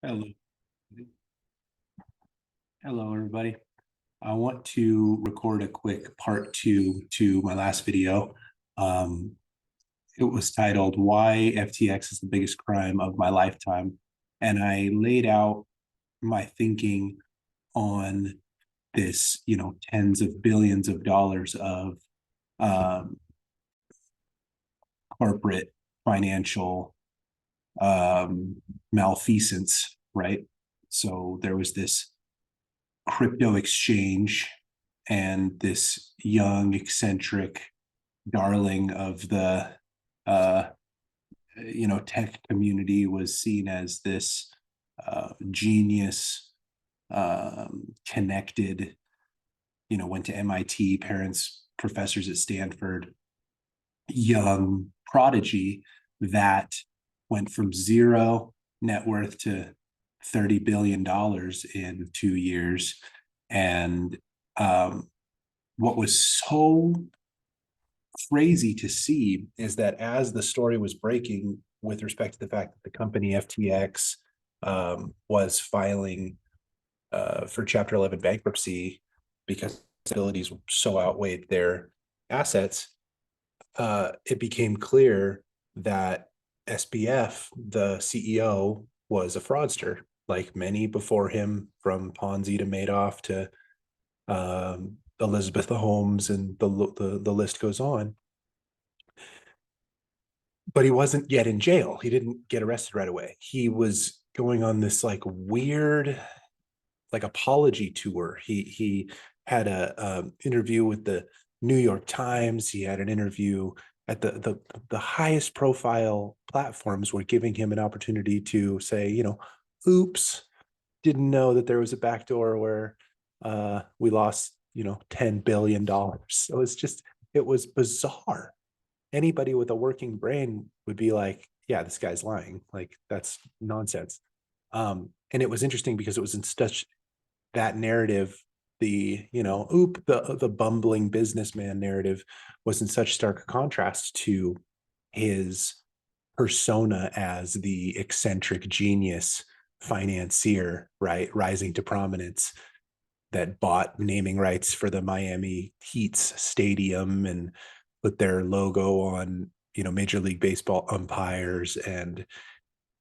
Hello. Hello, everybody. I want to record a quick part two to my last video. It was titled Why FTX is the Biggest Crime of My Lifetime. And I laid out my thinking on this, tens of billions of dollars of um, corporate financial malfeasance, right? So there was this crypto exchange, and this young eccentric darling of the uh, tech community was seen as this genius, connected, went to MIT, parents professors at Stanford, young prodigy that went from zero net worth to $30 billion in 2 years. And what was so crazy to see is that as the story was breaking with respect to the fact that the company FTX was filing for Chapter 11 bankruptcy because liabilities so outweighed their assets, it became clear that SBF, the CEO, was a fraudster, like many before him, from Ponzi to Madoff to Elizabeth Holmes, and the list goes on. But he wasn't yet in jail. He didn't get arrested right away. He was going on this like weird, like apology tour. He had a interview with the New York Times. He had an interview at the highest profile platforms were giving him an opportunity to say, oops, didn't know that there was a backdoor where we lost, $10 billion. So it was bizarre. Anybody with a working brain would be like, yeah, this guy's lying. Like, that's nonsense. And it was interesting because it was in such that narrative, the bumbling businessman narrative was in such stark contrast to his persona as the eccentric genius financier, right, rising to prominence, that bought naming rights for the Miami Heat's stadium and put their logo on, Major League Baseball umpires, and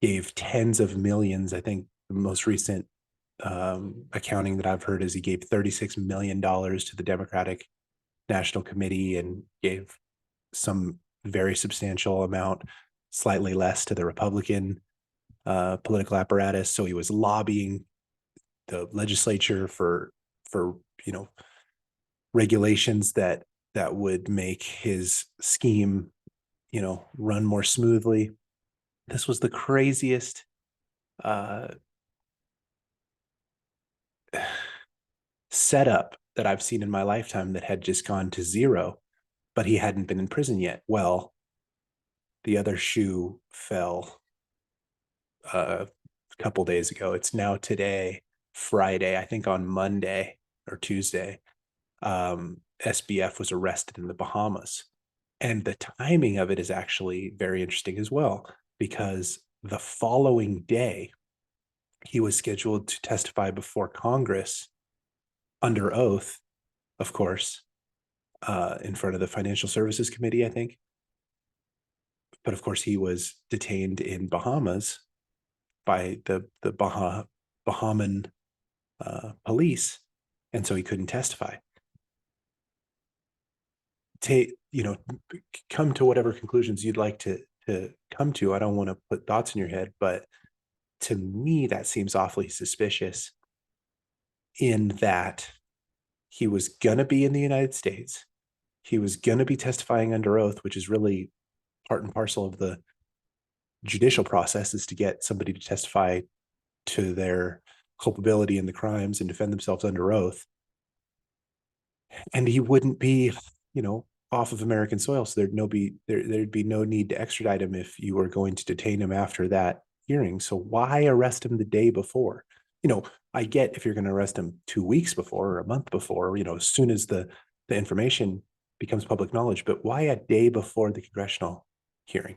gave tens of millions. I think the most recent accounting that I've heard is he gave $36 million to the Democratic National Committee and gave some very substantial amount, slightly less, to the Republican political apparatus. So he was lobbying the legislature for regulations that would make his scheme run more smoothly. This was the craziest setup that I've seen in my lifetime, that had just gone to zero, but he hadn't been in prison yet. Well, the other shoe fell a couple days ago. It's now today, Friday. I think on Monday or Tuesday, SBF was arrested in the Bahamas. And the timing of it is actually very interesting as well, because the following day, he was scheduled to testify before Congress under oath, of course, in front of the Financial Services Committee, I think. But of course, he was detained in Bahamas by the Bahamian police, and so he couldn't testify. Come to whatever conclusions you'd like to come to. I don't want to put thoughts in your head, but to me, that seems awfully suspicious, in that he was going to be in the United States. He was going to be testifying under oath, which is really part and parcel of the judicial process, is to get somebody to testify to their culpability in the crimes and defend themselves under oath. And he wouldn't be, off of American soil. So there'd be no need to extradite him if you were going to detain him after that hearing. So why arrest him the day before? I get if you're going to arrest him 2 weeks before or a month before, as soon as the information becomes public knowledge, but why a day before the congressional hearing?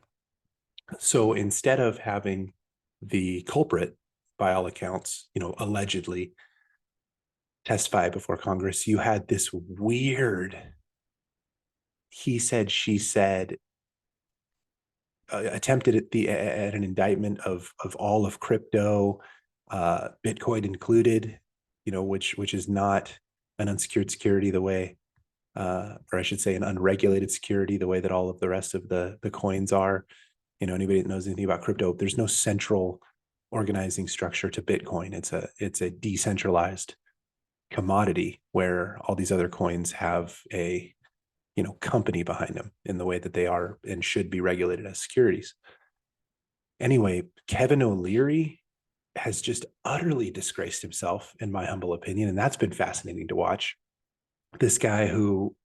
So instead of having the culprit, by all accounts, allegedly testify before Congress, you had this weird he said, she said, attempted at an indictment of all of crypto, Bitcoin included, which is not an unsecured security the way, or I should say, an unregulated security the way that all of the rest of the coins are. Anybody that knows anything about crypto, there's no central organizing structure to Bitcoin. It's a decentralized commodity where all these other coins have a company behind them in the way that they are and should be regulated as securities. Anyway, Kevin O'Leary has just utterly disgraced himself, in my humble opinion, and that's been fascinating to watch. This guy who,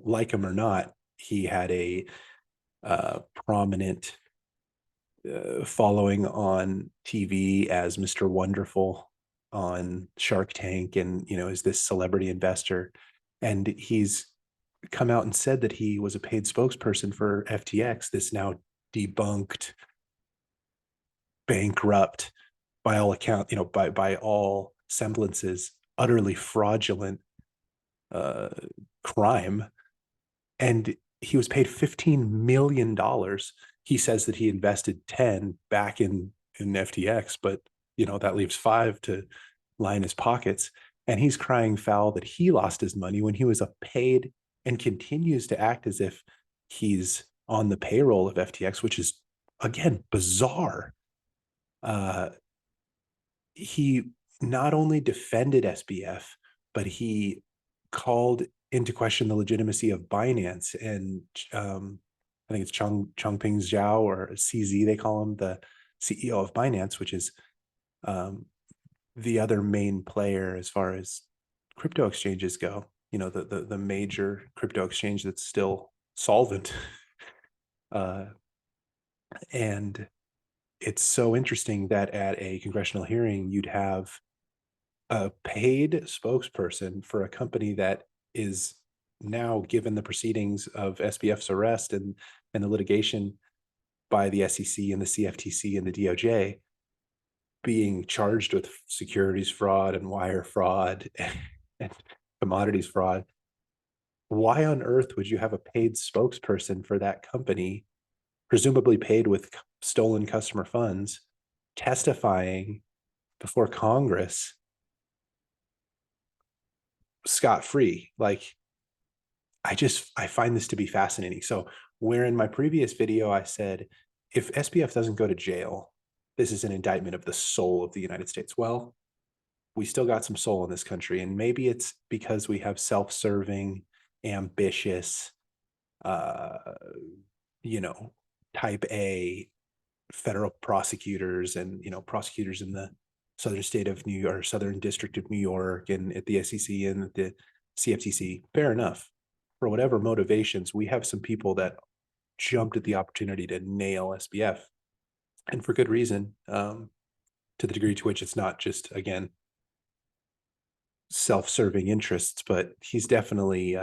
like him or not, he had a prominent following on TV as Mr. Wonderful on Shark Tank, and is this celebrity investor, and he's come out and said that he was a paid spokesperson for FTX, this now debunked, bankrupt, by all account, by all semblances, utterly fraudulent crime. And he was paid $15 million. He says that he invested 10 back in FTX, but that leaves 5 to line his pockets. And he's crying foul that he lost his money when he was a paid, and continues to act as if he's on the payroll of FTX, which is, again, bizarre. He not only defended SBF, but he called into question the legitimacy of Binance. And I think it's Changpeng Zhao, or CZ, they call him, the CEO of Binance, which is the other main player as far as crypto exchanges go. The major crypto exchange that's still solvent. And it's so interesting that at a congressional hearing, you'd have a paid spokesperson for a company that is now, given the proceedings of SBF's arrest and the litigation by the SEC and the CFTC and the DOJ, being charged with securities fraud and wire fraud and commodities fraud. Why on earth would you have a paid spokesperson for that company, presumably paid with stolen customer funds, testifying before Congress scot-free? Like, I find this to be fascinating. So where in my previous video I said, if SBF doesn't go to jail, this is an indictment of the soul of the United States. Well, we still got some soul in this country, and maybe it's because we have self-serving, ambitious, type A federal prosecutors, and prosecutors in the southern state of New York, or Southern District of New York, and at the SEC and at the CFTC. Fair enough. For whatever motivations, we have some people that jumped at the opportunity to nail SBF, and for good reason, to the degree to which it's not just, again, self-serving interests, but he's definitely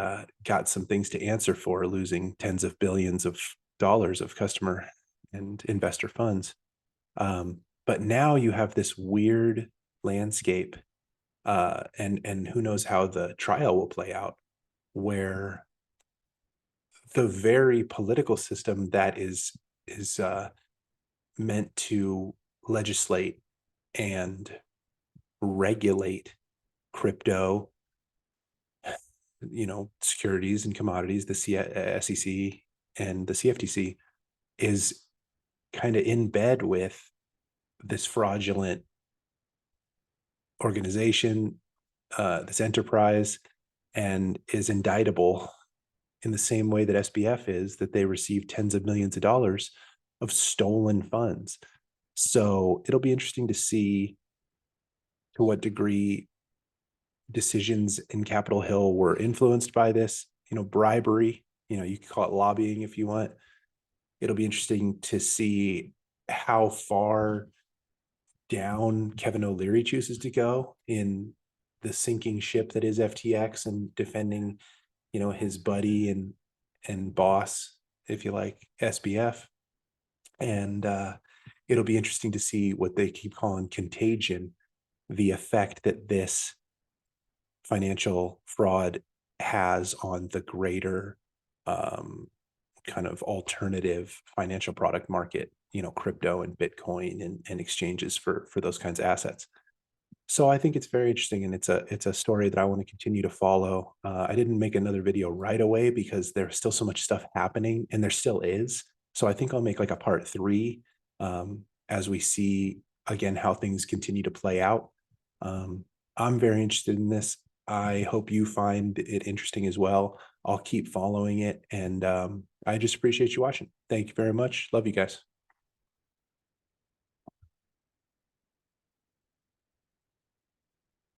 got some things to answer for, losing tens of billions of dollars of customer and investor funds. But now you have this weird landscape, and who knows how the trial will play out, where the very political system that is meant to legislate and regulate crypto, securities and commodities, the SEC and the CFTC, is kind of in bed with this fraudulent organization, this enterprise, and is indictable in the same way that SBF is, that they received tens of millions of dollars of stolen funds. So it'll be interesting to see to what degree decisions in Capitol Hill were influenced by this, bribery. You can call it lobbying if you want. It'll be interesting to see how far down Kevin O'Leary chooses to go in the sinking ship that is FTX, and defending, his buddy and boss, if you like, SBF. And it'll be interesting to see what they keep calling contagion, the effect that this financial fraud has on the greater um, kind of alternative financial product market, crypto and Bitcoin and exchanges for those kinds of assets. So I think it's very interesting, and it's a story that I want to continue to follow. I didn't make another video right away because there's still so much stuff happening, and there still is. So I think I'll make like a part three as we see again how things continue to play out. Um, I'm very interested in this. I hope you find it interesting as well. I'll keep following it, and I just appreciate you watching. Thank you very much. Love you guys.